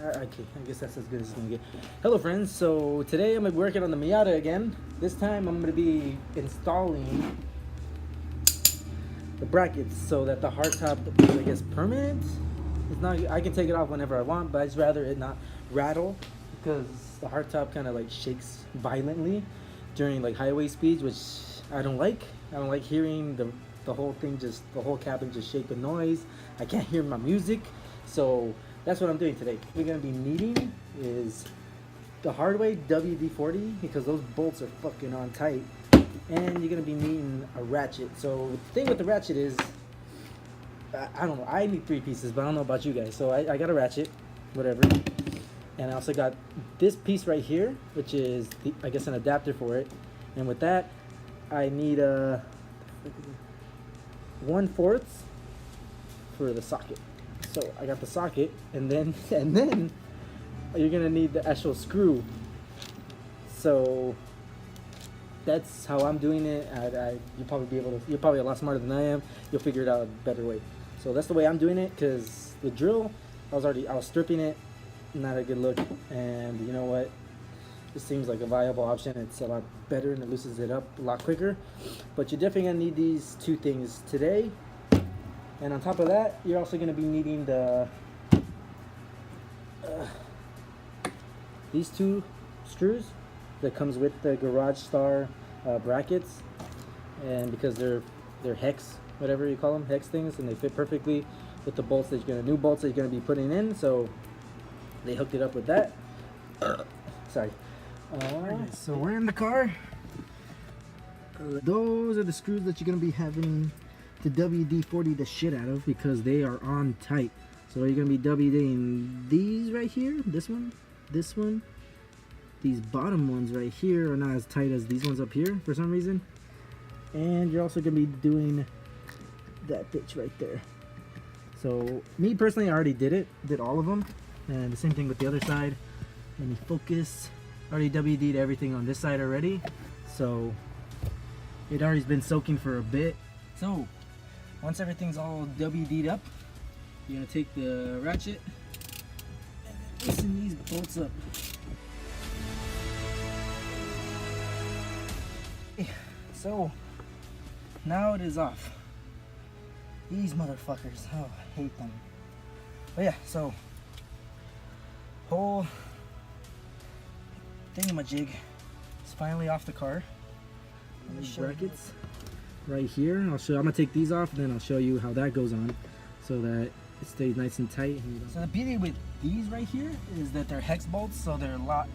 Okay, I guess that's as good as it's gonna get. Hello friends, so today I'm working on the Miata again. This time I'm gonna be installing the brackets so that the hardtop is, I guess, permanent. It's not, I can take it off whenever I want, but I'd rather it not rattle because the hardtop kind of like shakes violently during like highway speeds, which I don't like. I don't like hearing the whole thing, just the whole cabin just shake with noise. I can't hear my music, so that's what I'm doing today. What we're gonna be needing is the hard way WD-40 because those bolts are fucking on tight, and you're gonna be needing a ratchet. So the thing with the ratchet is, I don't know, I need 3 pieces, but I don't know about you guys. So I got a ratchet, whatever, and I also got this piece right here, which is I guess an adapter for it. And with that, I need a 1/4 for the socket. So I got the socket, and then you're gonna need the actual screw. So that's how I'm doing it. You'll probably be able to. You're probably a lot smarter than I am. You'll figure it out a better way. So that's the way I'm doing it. Cause the drill, I was stripping it, not a good look. And you know what? This seems like a viable option. It's a lot better and it loosens it up a lot quicker. But you're definitely gonna need these 2 things today. And on top of that, you're also gonna be needing the these 2 screws that comes with the Garage Star brackets, and because they're hex, whatever you call them, hex things, and they fit perfectly with the bolts that you're gonna new bolts that you're gonna be putting in. So they hooked it up with that. Sorry. So we're in the car. Those are the screws that you're gonna be having to WD-40 the shit out of because they are on tight. So you're gonna be WDing these right here, this one. These bottom ones right here are not as tight as these ones up here for some reason. And you're also gonna be doing that bitch right there. So me personally, I already did all of them. And the same thing with the other side. Let me focus. Already WD'd everything on this side already. So it already's been soaking for a bit. So once everything's all WD'd up, you're gonna take the ratchet and loosen these bolts up. So now it is off. These motherfuckers, oh, I hate them. But yeah, so whole thingamajig is finally off the car. Let me show brackets right here. I'm gonna take these off, and then I'll show you how that goes on, so that it stays nice and tight. So the beauty with these right here is that they're hex bolts, so they're a lot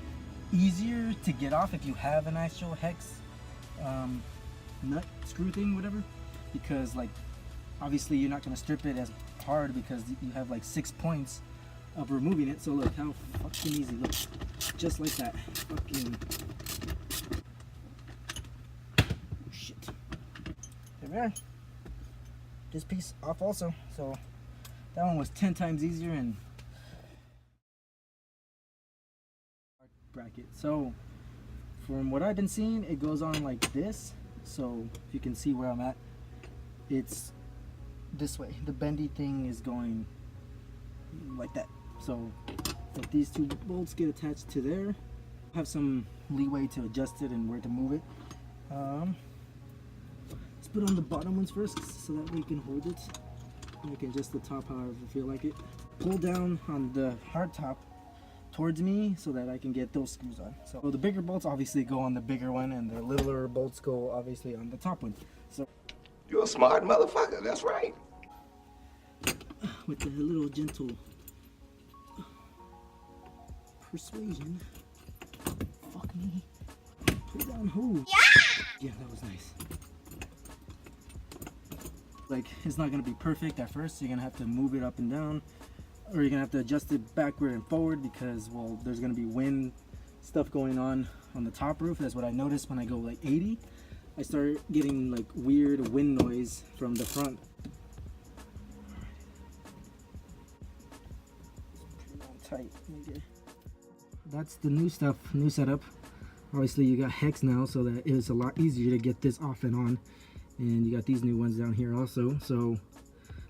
easier to get off if you have an actual hex nut screw thing, whatever, because like obviously you're not going to strip it as hard because you have like 6 points of removing it. So look how fucking easy, look, just like that. Fucking oh, shit. There we are. This piece off also, so that one was 10 times easier. And bracket, so from what I've been seeing, it goes on like this. So if you can see where I'm at, it's this way. The bendy thing is going like that. So if these 2 bolts get attached to there, have some leeway to adjust it and where to move it. Let's put on the bottom ones first so that we can hold it. I can adjust the top however I feel like it. Pull down on the hard top towards me so that I can get those screws on. So the bigger bolts obviously go on the bigger one, and the littler bolts go obviously on the top one. So you're a smart motherfucker, that's right. With the little gentle persuasion. Fuck me. Pull down who? Yeah, that was nice. Like, it's not gonna be perfect at first. You're gonna have to move it up and down, or you're gonna have to adjust it backward and forward because, well, there's gonna be wind stuff going on the top roof. That's what I noticed when I go like 80. I start getting like weird wind noise from the front. Tight. Okay. That's the new stuff, new setup. Obviously you got hex now, so that it's a lot easier to get this off and on. And you got these new ones down here also. So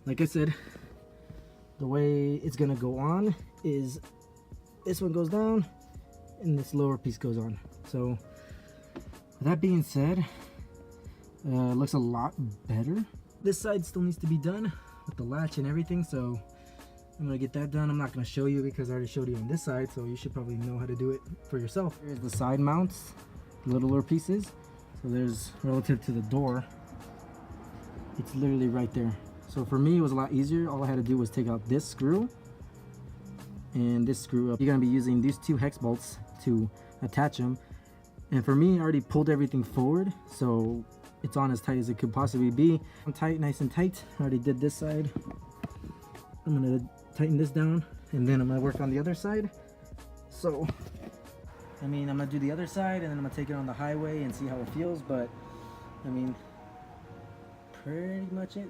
like I said, the way it's gonna go on is this one goes down and this lower piece goes on. So with that being said, it looks a lot better. This side still needs to be done with the latch and everything, so I'm gonna get that done. I'm not gonna show you because I already showed you on this side, so you should probably know how to do it for yourself. Here's the side mounts, littler pieces. So there's, relative to the door, it's literally right there. So for me, it was a lot easier. All I had to do was take out this screw and this screw up. You're gonna be using these two hex bolts to attach them. And for me, I already pulled everything forward, so it's on as tight as it could possibly be. I'm tight, nice and tight. I already did this side. I'm gonna tighten this down and then I'm gonna work on the other side. So, I mean, I'm gonna do the other side and then I'm gonna take it on the highway and see how it feels, but I mean, pretty much it.